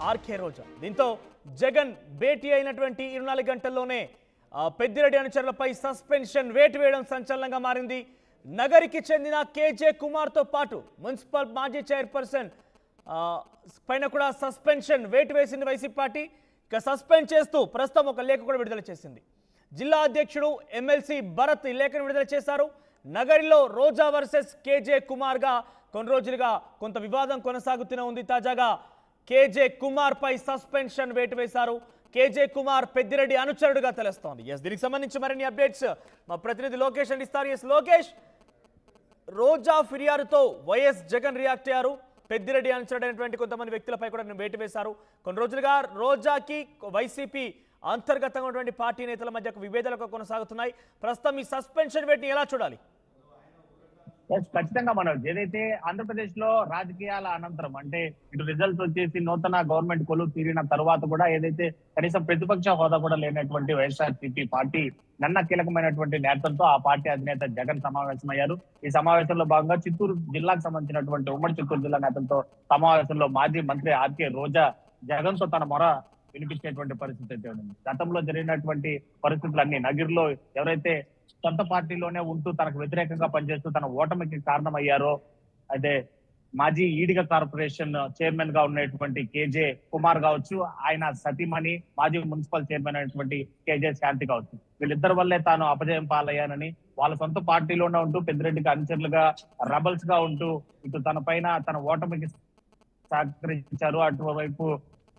RK రోజా. దీంతో జగన్ భేటీ అయినటువంటి 24 గంటల్లోనే పెద్దిరెడ్డి అనుచరులపై సస్పెన్షన్ వేటు వేయడం సంచలనంగా మారింది. నగరికి చెందిన కేజే కుమార్తో పాటు మున్సిపల్ మాజీ చైర్పర్సన్ పైన కూడా సస్పెన్షన్ వేటు వేసింది వైసీపీ పార్టీ. ఇక సస్పెండ్ చేస్తూ ప్రస్తుతం ఒక లేఖ కూడా విడుదల చేసింది. జిల్లా అధ్యక్షుడు ఎమ్మెల్సీ భరత్ ఈ లేఖను విడుదల చేశారు. నగరిలో రోజా వర్సెస్ కేజే కుమార్గా కొన్ని రోజులుగా కొంత వివాదం కొనసాగుతూనే ఉంది. తాజాగా కేజే కుమార్ పై సస్పెన్షన్ వేటు వేశారు. కేజే కుమార్ పెద్దిరెడ్డి అనుచరుడుగా తెలుస్తోంది. దీనికి సంబంధించి మరిన్ని అప్డేట్స్ మా ప్రతినిధి లోకేష్ అందిస్తారు. లోకేష్, రోజా ఫిర్యాదుతో వైఎస్ జగన్ రియాక్ట్ అయ్యారు. పెద్దిరెడ్డి అనుచరుడైనటువంటి కొంతమంది వ్యక్తులపై కూడా వేటు వేశారు. కొన్ని రోజులుగా రోజాకి వైసీపీ అంతర్గతంగా ఉన్నటువంటి పార్టీ నేతల మధ్య విభేదాలు కొనసాగుతున్నాయి. ప్రస్తుతం ఈ సస్పెన్షన్ వేటుని ఎలా చూడాలి? ఖచ్చితంగా మనం ఏదైతే ఆంధ్రప్రదేశ్ లో రాజకీయాల అనంతరం అంటే ఇటు రిజల్ట్స్ వచ్చేసి నూతన గవర్నమెంట్ కొలువు తీరిన తర్వాత కూడా ఏదైతే కనీసం ప్రతిపక్ష హోదా కూడా లేనటువంటి వైఎస్ఆర్సీపీ పార్టీ నిన్న కీలకమైనటువంటి నేతలతో ఆ పార్టీ అధినేత జగన్ సమావేశమయ్యారు. ఈ సమావేశంలో భాగంగా చిత్తూరు జిల్లాకు సంబంధించినటువంటి ఉమ్మడి చిత్తూరు జిల్లా నేతలతో సమావేశంలో మాజీ మంత్రి ఆర్కే రోజా జగన్ తో తన మొర వినిపించేటువంటి పరిస్థితి అయితే ఉంది. గతంలో జరిగినటువంటి పరిస్థితులన్నీ నగిరిలో ఎవరైతే సొంత పార్టీలోనే ఉంటూ తనకు వ్యతిరేకంగా పనిచేస్తూ తన ఓటమికి కారణమయ్యారో అయితే మాజీ ఈడిగ కార్పొరేషన్ చైర్మన్ గా ఉన్నటువంటి కేజే కుమార్ కావచ్చు, ఆయన సతీమణి మాజీ మున్సిపల్ చైర్మన్ అయినటువంటి కేజే శాంతి కావచ్చు, వీళ్ళిద్దరి వల్లే తాను అపజయం పాలయ్యానని వాళ్ళ సొంత పార్టీలోనే ఉంటూ పెద్దిరెడ్డికి అనుచరులుగా రెబల్స్ గా ఉంటూ ఇటు తన పైన తన ఓటమికి సహకరించారు, అటువైపు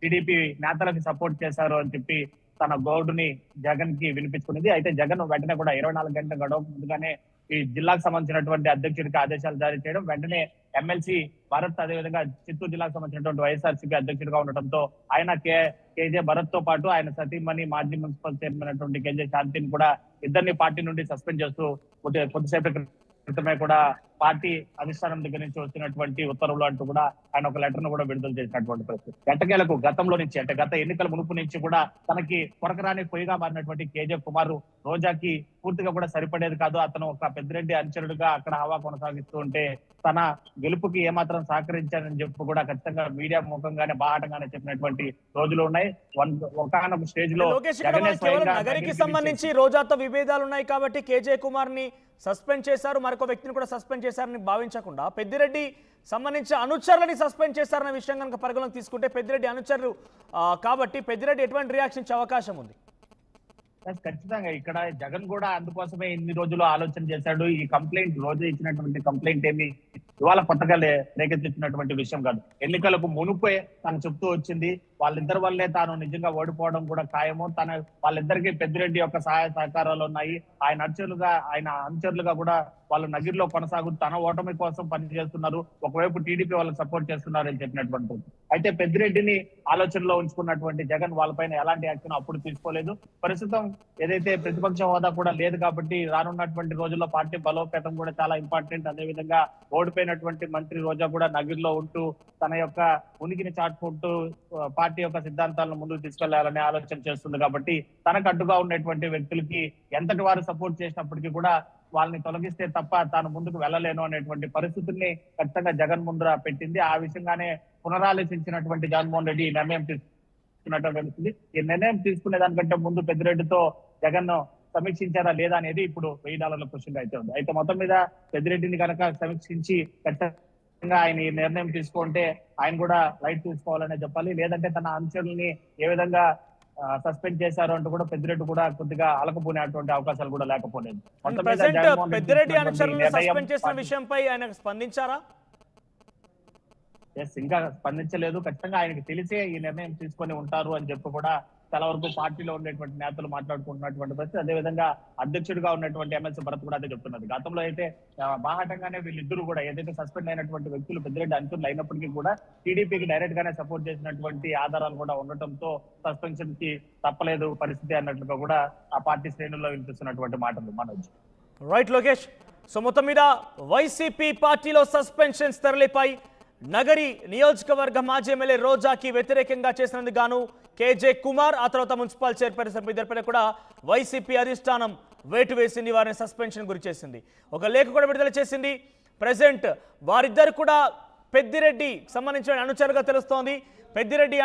టీడీపీ నేతలకు సపోర్ట్ చేశారు అని చెప్పి తన గౌడుని జగన్ కి వినిపించుకునేది. అయితే జగన్ వెంటనే కూడా 24 గంటల గడువు ముందుగానే ఈ జిల్లాకు సంబంధించినటువంటి అధ్యక్షుడికి ఆదేశాలు జారీ చేయడం, వెంటనే ఎమ్మెల్సీ భరత్ అదేవిధంగా చిత్తూరు జిల్లాకు సంబంధించినటువంటి వైఎస్ఆర్సీపీ అధ్యక్షుడిగా ఉండటంతో ఆయన కేజే భరత్ తో పాటు ఆయన సతీమణి మాజీ మున్సిపల్ చైర్మన్ అయినటువంటి కేజే శాంతిని కూడా ఇద్దరిని పార్టీ నుండి సస్పెండ్ చేస్తూ కొద్దిసేపు క్రితమే కూడా పార్టీ అధిష్టానం దగ్గర నుంచి వచ్చినటువంటి ఉత్తర్వులు అంటూ కూడా ఆయన ఒక లెటర్ ను కూడా విడుదల చేసినటువంటి పరిస్థితి. ఎట్టకేలకు గతంలో నుంచి అంటే గత ఎన్నికల మునుపు నుంచి కూడా తనకి కొరకరాని పొయ్యిగా మారినటువంటి కేజే కుమార్ రోజాకి పూర్తిగా కూడా సరిపడేది కాదు. అతను ఒక పెద్దిరెడ్డి అనుచరుడుగా అక్కడ హవా కొనసాగిస్తూ ఉంటే తన గెలుపుకి ఏమాత్రం సహకరించారని చెప్పి కూడా ఖచ్చితంగా మీడియా ముఖంగానే బాహాటంగానే చెప్పినటువంటి రోజులు ఉన్నాయి. ఒకనొక స్టేజ్ లో నగరికి సంబంధించి రోజాతో విభేదాలు ఉన్నాయి కాబట్టి కేజే కుమార్ ని సస్పెండ్ చేశారు, మరొక వ్యక్తిని కూడా సస్పెండ్ చేశారని భావించకుండా పెద్దిరెడ్డి సంబంధించి అనుచరులని సస్పెండ్ చేశారన్న విషయం కనుక పరిగణలోకి తీసుకుంటే పెద్దిరెడ్డి అనుచరులు కాబట్టి పెద్దిరెడ్డి ఎటువంటి రియాక్షన్ ఇచ్చే అవకాశం ఉంది? ఖచ్చితంగా ఇక్కడ జగన్ కూడా అందుకోసమే ఇన్ని రోజులు ఆలోచన చేశాడు. ఈ కంప్లైంట్ రోజు ఇచ్చినటువంటి కంప్లైంట్ ఏమి ఇవాళ కొత్తగా రేకెత్తించినటువంటి విషయం కాదు. ఎన్నికలకు మునుపే తను చెప్తూ వచ్చింది వాళ్ళిద్దరి వల్లే తాను నిజంగా ఓడిపోవడం కూడా ఖాయము, వాళ్ళిద్దరికి పెద్దిరెడ్డి యొక్క సహాయ సహకారాలు ఉన్నాయి, ఆయన అనుచరులుగా కూడా వాళ్ళు నగిరిలో కొనసాగుతూ తన ఓటమి కోసం పనిచేస్తున్నారు, ఒకవైపు టీడీపీ వాళ్ళకి సపోర్ట్ చేస్తున్నారు అని చెప్పినటువంటి. అయితే పెద్దిరెడ్డిని ఆలోచనలో ఉంచుకున్నటువంటి జగన్ వాళ్ళపైన ఎలాంటి యాక్షన్ అప్పుడు తీసుకోలేదు. ప్రస్తుతం ఏదైతే ప్రతిపక్ష హోదా కూడా లేదు కాబట్టి రానున్నటువంటి రోజుల్లో పార్టీ బలోపేతం కూడా చాలా ఇంపార్టెంట్. అదేవిధంగా ఓడిపోయినటువంటి మంత్రి రోజా కూడా నగిరిలో ఉంటూ తన యొక్క ఉనికిని చాటుకుంటూ పార్టీ యొక్క సిద్ధాంతాలను ముందుకు తీసుకెళ్లాలనే ఆలోచన చేస్తుంది కాబట్టి తనకు అడ్డుగా ఉన్నటువంటి వ్యక్తులకి ఎంతటి వారు సపోర్ట్ చేసినప్పటికీ కూడా వాళ్ళని తొలగిస్తే తప్ప తాను ముందుకు వెళ్ళలేను అనేటువంటి పరిస్థితుల్ని ఖచ్చితంగా జగన్ ముందర పెట్టింది. ఆ విషయంగానే పునరాలోచించినటువంటి జగన్మోహన్ రెడ్డి ఈ నిర్ణయం తీసుకున్నటువంటి ఈ నిర్ణయం తీసుకునే దానికంటే ముందు పెద్దిరెడ్డితో జగన్ సమీక్షించారా లేదా అనేది ఇప్పుడు $1000 క్వశ్చన్ అయితే ఉంది. అయితే మొత్తం మీద పెద్దిరెడ్డిని కనుక సమీక్షించి ఖచ్చితంగా ఆయన ఈ నిర్ణయం తీసుకుంటే ఆయన కూడా లైట్ తీసుకోవాలనే చెప్పాలి. లేదంటే తన అనుచరుల్ని ఏ విధంగా సస్పెండ్ చేశారు అంటూ కూడా పెద్దిరెడ్డి కూడా కొద్దిగా అలకపోనేటువంటి అవకాశాలు కూడా లేకపోలేదు. పెద్దిరెడ్డి అనుచరులను సస్పెండ్ చేసిన విషయంపై ఆయన స్పందించారా? ఇంకా స్పందించలేదు. ఖచ్చితంగా ఆయనకి తెలిసే ఈ నిర్ణయం తీసుకొని ఉంటారు అని చెప్పి కూడా చాలా వరకు పార్టీలో ఉండేటువంటి నేతలు మాట్లాడుకుంటున్నటువంటి పరిస్థితి. అదేవిధంగా అధ్యక్షుడిగా ఉన్నటువంటి ఎమ్మెల్సీ భరత్ కూడా అదే చెప్తున్నది. గతంలో అయితే బాహాటంగానే వీళ్ళిద్దరూ కూడా ఏదైతే సస్పెండ్ అయినటువంటి వ్యక్తులు పెద్దిరెడ్డి అనుచరులు అయినప్పటికీ కూడా టీడీపీకి డైరెక్ట్ గానే సపోర్ట్ చేసినటువంటి ఆధారాలు కూడా ఉండటంతో సస్పెన్షన్ కి తప్పలేదు పరిస్థితి అన్నట్లుగా కూడా ఆ పార్టీ శ్రేణుల్లో వినిపిస్తున్నటువంటి మాటలు మనోజ్. రైట్ లోకేష్. సో మొత్తం మీద వైసీపీ పార్టీలో సస్పెన్షన్స్ తెరలిపై నగరి నియోజకవర్గ మాజీ ఎమ్మెల్యే రోజాకి వ్యతిరేకంగా చేసినందుకు గాను కేజే కుమార్ ఆ తర్వాత మున్సిపల్ చైర్పర్సన్ ఇద్దరిపైన కూడా వైసీపీ అధిష్టానం వేటు వేసింది, వారిని సస్పెన్షన్ గురి చేసింది, ఒక లేఖ కూడా విడుదల చేసింది. ప్రెసెంట్ వారిద్దరు కూడా పెద్దిరెడ్డి సంబంధించిన అనుచరులుగా తెలుస్తోంది. పెద్దిరెడ్డి